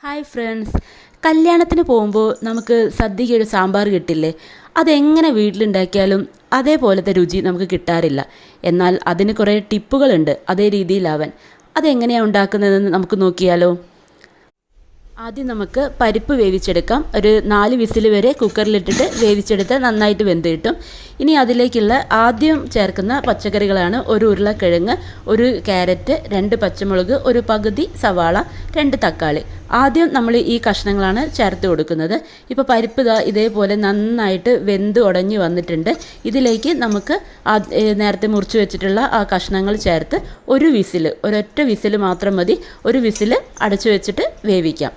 Hi friends, കല്യാണത്തിന് പോകുമ്പോൾ നമുക്ക് സദ്യയ്ക്ക് ഒരു സാമ്പാർ കിട്ടില്ലേ? അതെങ്ങനെ വീട്ടിലുണ്ടാക്കിയാലും അതേപോലത്തെ രുചി നമുക്ക് കിട്ടാറില്ല. എന്നാൽ അതിന് കുറേ ടിപ്പുകളുണ്ട് അതേ രീതിയിലാവാൻ. അതെങ്ങനെയാണ് ഉണ്ടാക്കുന്നതെന്ന് നമുക്ക് നോക്കിയാലോ? ആദ്യം നമുക്ക് പരിപ്പ് വേവിച്ചെടുക്കാം. ഒരു 4 വിസിൽ വരെ കുക്കറിലിട്ടിട്ട് വേവിച്ചെടുത്ത് നന്നായിട്ട് വെന്ത് കിട്ടും. ഇനി അതിലേക്കുള്ള ആദ്യം ചേർക്കുന്ന പച്ചക്കറികളാണ്: ഒരു ഉരുളക്കിഴങ്ങ്, ഒരു ക്യാരറ്റ്, 2 പച്ചമുളക്, ഒരു പകുതി സവാള, 2 തക്കാളി. ആദ്യം നമ്മൾ ഈ കഷ്ണങ്ങളാണ് ചേർത്ത് കൊടുക്കുന്നത്. ഇപ്പോൾ പരിപ്പ് ഇതേപോലെ നന്നായിട്ട് വെന്ത് ഉടഞ്ഞ് വന്നിട്ടുണ്ട്. ഇതിലേക്ക് നമുക്ക് നേരത്തെ മുറിച്ച് വെച്ചിട്ടുള്ള ആ കഷ്ണങ്ങൾ ചേർത്ത് ഒരൊറ്റ വിസിൽ മാത്രം മതി. ഒരു വിസിൽ അടച്ചു വെച്ചിട്ട് വേവിക്കാം.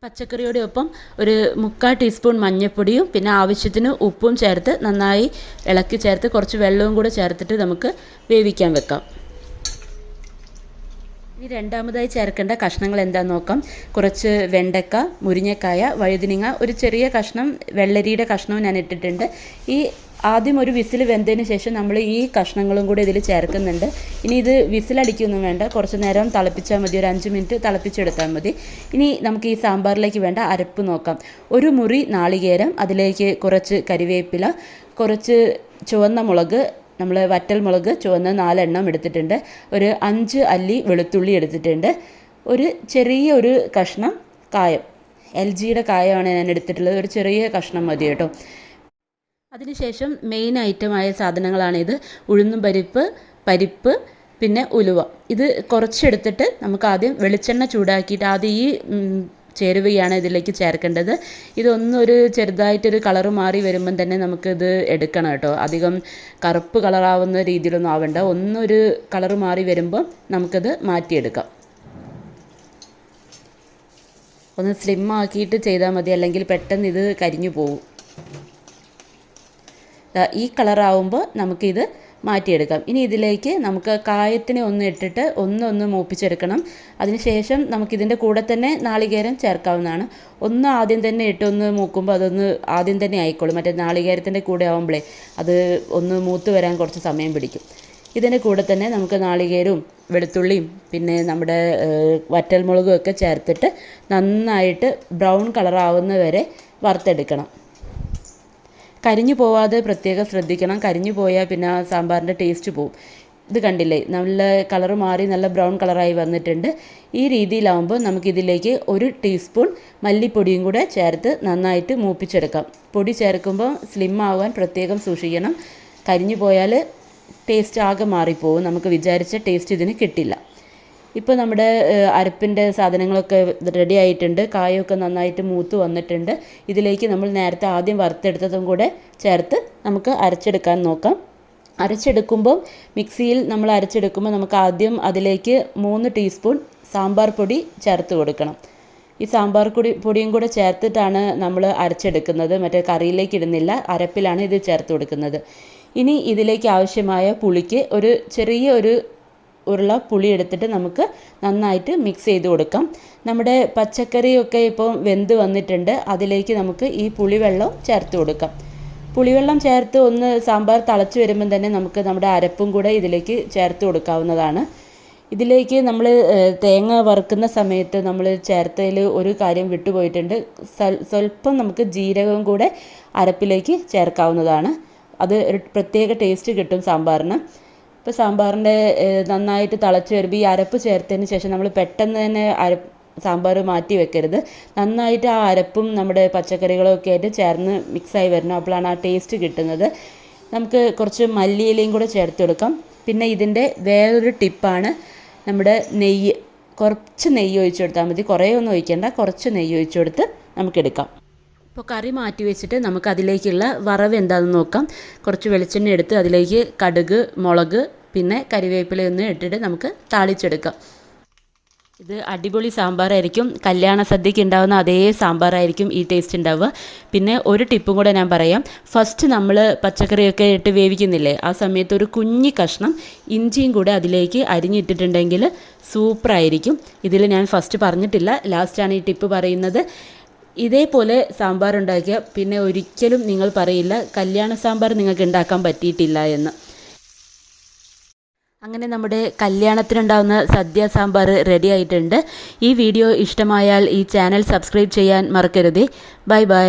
പച്ചക്കറിയുടെ ഒപ്പം ഒരു 3/4 ടീസ്പൂൺ മഞ്ഞൾപ്പൊടിയും പിന്നെ ആവശ്യത്തിന് ഉപ്പും ചേർത്ത് നന്നായി ഇളക്കി ചേർത്ത് കുറച്ച് വെള്ളവും കൂടെ ചേർത്തിട്ട് നമുക്ക് വേവിക്കാൻ വെക്കാം. ഇനി രണ്ടാമതായി ചേർക്കേണ്ട കഷ്ണങ്ങൾ എന്താണെന്ന് നോക്കാം. കുറച്ച് വെണ്ടക്ക, മുരിങ്ങക്കായ, വഴുതിനങ്ങ, ഒരു ചെറിയ കഷ്ണം വെള്ളരിയുടെ കഷ്ണവും ഞാൻ ഇട്ടിട്ടുണ്ട്. ഈ ആദ്യം ഒരു വിസിൽ വെന്തതിന് ശേഷം നമ്മൾ ഈ കഷ്ണങ്ങളും കൂടി ഇതിൽ ചേർക്കുന്നുണ്ട്. ഇനി ഇത് വിസിലടിക്കൊന്നും വേണ്ട, കുറച്ച് നേരം തിളപ്പിച്ചാൽ മതി. ഒരു 5 മിനിറ്റ് തിളപ്പിച്ചെടുത്താൽ മതി. ഇനി നമുക്ക് ഈ സാമ്പാറിലേക്ക് വേണ്ട അരപ്പ് നോക്കാം. ഒരു മുറി നാളികേരം, അതിലേക്ക് കുറച്ച് കരിവേപ്പില, കുറച്ച് ചുവന്ന മുളക്, നമ്മൾ വറ്റൽ മുളക് ചുവന്ന 4 എണ്ണം എടുത്തിട്ടുണ്ട്, ഒരു 5 അല്ലി വെളുത്തുള്ളി എടുത്തിട്ടുണ്ട്, ഒരു ചെറിയൊരു കഷ്ണം കായം, LGയുടെ കായമാണ് ഞാൻ എടുത്തിട്ടുള്ളത്. ഒരു ചെറിയ കഷ്ണം മതി കേട്ടോ. അതിനുശേഷം മെയിൻ ഐറ്റമായ സാധനങ്ങളാണിത്: ഉഴുന്നും പരിപ്പ്, പിന്നെ ഉലുവ. ഇത് കുറച്ചെടുത്തിട്ട് നമുക്ക് ആദ്യം വെളിച്ചെണ്ണ ചൂടാക്കിയിട്ട് ആദ്യം ഈ ചേരുവയാണ് ഇതിലേക്ക് ചേർക്കേണ്ടത്. ഇതൊന്നൊരു ചെറുതായിട്ടൊരു കളറ് മാറി വരുമ്പം തന്നെ നമുക്കിത് എടുക്കണം കേട്ടോ. അധികം കറുപ്പ് കളറാവുന്ന രീതിയിലൊന്നും ആവണ്ട. ഒന്നൊരു കളറ് മാറി വരുമ്പം നമുക്കിത് മാറ്റിയെടുക്കാം. ഒന്ന് സ്ലിം ആക്കിയിട്ട് ചെയ്താൽ മതി, അല്ലെങ്കിൽ പെട്ടെന്ന് ഇത് കരിഞ്ഞു പോകും. ഈ കളറാവുമ്പോൾ നമുക്കിത് മാറ്റിയെടുക്കാം. ഇനി ഇതിലേക്ക് നമുക്ക് കായത്തിനെ ഒന്ന് ഇട്ടിട്ട് ഒന്ന് മൂപ്പിച്ചെടുക്കണം. അതിനുശേഷം നമുക്കിതിൻ്റെ കൂടെ തന്നെ നാളികേരം ചേർക്കാവുന്നതാണ്. ഒന്ന് ആദ്യം തന്നെ ഇട്ടൊന്ന് മൂക്കുമ്പോൾ അതൊന്ന് ആദ്യം തന്നെ ആയിക്കോളും. മറ്റേ നാളികേരത്തിൻ്റെ കൂടെ ആവുമ്പോഴേ അത് ഒന്ന് മൂത്ത് വരാൻ കുറച്ച് സമയം പിടിക്കും. ഇതിൻ്റെ കൂടെ തന്നെ നമുക്ക് നാളികേരവും വെളുത്തുള്ളിയും പിന്നെ നമ്മുടെ വറ്റൽമുളകും ഒക്കെ ചേർത്തിട്ട് നന്നായിട്ട് ബ്രൗൺ കളറാവുന്ന വരെ വറുത്തെടുക്കണം. കരിഞ്ഞു പോവാതെ പ്രത്യേകം ശ്രദ്ധിക്കണം. കരിഞ്ഞു പോയാൽ പിന്നെ ആ സാമ്പാറിൻ്റെ ടേസ്റ്റ് പോവും. ഇത് കണ്ടില്ലേ, നല്ല കളറ് മാറി നല്ല ബ്രൗൺ കളറായി വന്നിട്ടുണ്ട്. ഈ രീതിയിലാവുമ്പോൾ നമുക്കിതിലേക്ക് 1 ടീസ്പൂൺ മല്ലിപ്പൊടിയും കൂടെ ചേർത്ത് നന്നായിട്ട് മൂപ്പിച്ചെടുക്കാം. പൊടി ചേർക്കുമ്പോൾ സ്ലിം ആവാൻ പ്രത്യേകം സൂക്ഷിക്കണം. കരിഞ്ഞു പോയാൽ ടേസ്റ്റ് ആകെ മാറിപ്പോവും. നമുക്ക് വിചാരിച്ച ടേസ്റ്റ് ഇതിന് കിട്ടില്ല. ഇപ്പോൾ നമ്മുടെ അരപ്പിൻ്റെ സാധനങ്ങളൊക്കെ റെഡി ആയിട്ടുണ്ട്. കായൊക്കെ നന്നായിട്ട് മൂത്ത് വന്നിട്ടുണ്ട്. ഇതിലേക്ക് നമ്മൾ നേരത്തെ ആദ്യം വറുത്തെടുത്തതും കൂടെ ചേർത്ത് നമുക്ക് അരച്ചെടുക്കാൻ നോക്കാം. അരച്ചെടുക്കുമ്പോൾ മിക്സിയിൽ നമ്മൾ അരച്ചെടുക്കുമ്പോൾ നമുക്ക് ആദ്യം അതിലേക്ക് 3 ടീസ്പൂൺ സാമ്പാർ പൊടി ചേർത്ത് കൊടുക്കണം. ഈ സാമ്പാർ പൊടിയും കൂടെ ചേർത്തിട്ടാണ് നമ്മൾ അരച്ചെടുക്കുന്നത്. മറ്റേ കറിയിലേക്ക് ഇടുന്നില്ല, അരപ്പിലാണ് ഇത് ചേർത്ത് കൊടുക്കുന്നത്. ഇനി ഇതിലേക്ക് ആവശ്യമായ പുളിക്ക് ഒരു ചെറിയ ഉരുള പുളി എടുത്തിട്ട് നമുക്ക് നന്നായിട്ട് മിക്സ് ചെയ്ത് കൊടുക്കാം. നമ്മുടെ പച്ചക്കറിയൊക്കെ ഇപ്പോൾ വെന്ത് വന്നിട്ടുണ്ട്. അതിലേക്ക് നമുക്ക് ഈ പുളിവെള്ളം ചേർത്ത് കൊടുക്കാം. പുളിവെള്ളം ചേർത്ത് ഒന്ന് സാമ്പാർ തിളച്ച് വരുമ്പം തന്നെ നമുക്ക് നമ്മുടെ അരപ്പും കൂടെ ഇതിലേക്ക് ചേർത്ത് കൊടുക്കാവുന്നതാണ്. ഇതിലേക്ക് നമ്മൾ തേങ്ങ വറുക്കുന്ന സമയത്ത് നമ്മൾ ചേർത്തതിൽ ഒരു കാര്യം വിട്ടുപോയിട്ടുണ്ട്. സ്വല്പം നമുക്ക് ജീരകം കൂടെ അരപ്പിലേക്ക് ചേർക്കാവുന്നതാണ്. അത് ഒരു പ്രത്യേക ടേസ്റ്റ് കിട്ടും സാമ്പാറിന്. ഇപ്പോൾ സാമ്പാറിൻ്റെ നന്നായിട്ട് തിളച്ച് വരുമ്പോൾ ഈ അരപ്പ് ചേർത്തതിന് ശേഷം നമ്മൾ പെട്ടെന്ന് തന്നെ സാമ്പാർ മാറ്റി വെക്കരുത്. നന്നായിട്ട് ആ അരപ്പും നമ്മുടെ പച്ചക്കറികളൊക്കെ ആയിട്ട് ചേർന്ന് മിക്സായി വരണം. അപ്പോഴാണ് ആ ടേസ്റ്റ് കിട്ടുന്നത്. നമുക്ക് കുറച്ച് മല്ലിയിലയും കൂടെ ചേർത്ത് കൊടുക്കാം. പിന്നെ ഇതിൻ്റെ വേറൊരു ടിപ്പാണ് നമ്മുടെ നെയ്യ്. കുറച്ച് നെയ്യ് ഒഴിച്ചു കൊടുത്താൽ മതി, കുറേ ഒന്നും ഒഴിക്കേണ്ട. കുറച്ച് നെയ്യ് ഒഴിച്ചു കൊടുത്ത് നമുക്കെടുക്കാം. ഇപ്പോൾ കറി മാറ്റി വെച്ചിട്ട് നമുക്ക് അതിലേക്കുള്ള വറവ് എന്താണെന്ന് നോക്കാം. കുറച്ച് വെളിച്ചെണ്ണ എടുത്ത് അതിലേക്ക് കടുക്, മുളക്, പിന്നെ കരിവേപ്പിലയൊന്ന് ഇട്ടിട്ട് നമുക്ക് താളിച്ചെടുക്കാം. ഇത് അടിപൊളി സാമ്പാറായിരിക്കും. കല്യാണ സദ്യക്ക് ഉണ്ടാകുന്ന അതേ സാമ്പാറായിരിക്കും ഈ ടേസ്റ്റ് ഉണ്ടാവുക. പിന്നെ ഒരു ടിപ്പും കൂടെ ഞാൻ പറയാം. ഫസ്റ്റ് നമ്മൾ പച്ചക്കറിയൊക്കെ ഇട്ട് വേവിക്കുന്നില്ലേ, ആ സമയത്ത് ഒരു കുഞ്ഞി കഷ്ണം ഇഞ്ചിയും കൂടെ അതിലേക്ക് അരിഞ്ഞിട്ടിട്ടുണ്ടെങ്കിൽ സൂപ്പറായിരിക്കും. ഇതിൽ ഞാൻ ഫസ്റ്റ് പറഞ്ഞിട്ടില്ല, ലാസ്റ്റാണ് ഈ ടിപ്പ് പറയുന്നത്. ഇതേപോലെ സാമ്പാർ ഉണ്ടാക്കിയാൽ പിന്നെ ഒരിക്കലും നിങ്ങൾ പറയില്ല കല്യാണ സാമ്പാർ നിങ്ങൾക്ക് ഉണ്ടാക്കാൻ പറ്റിയിട്ടില്ല എന്ന്. അങ്ങനെ നമ്മുടെ കല്യാണത്തിനുണ്ടാവുന്ന സദ്യ സാമ്പാർ റെഡി ആയിട്ടുണ്ട്. ഈ വീഡിയോ ഇഷ്ടമായാൽ ഈ ചാനൽ സബ്സ്ക്രൈബ് ചെയ്യാൻ മറക്കരുതേ. Bye bye.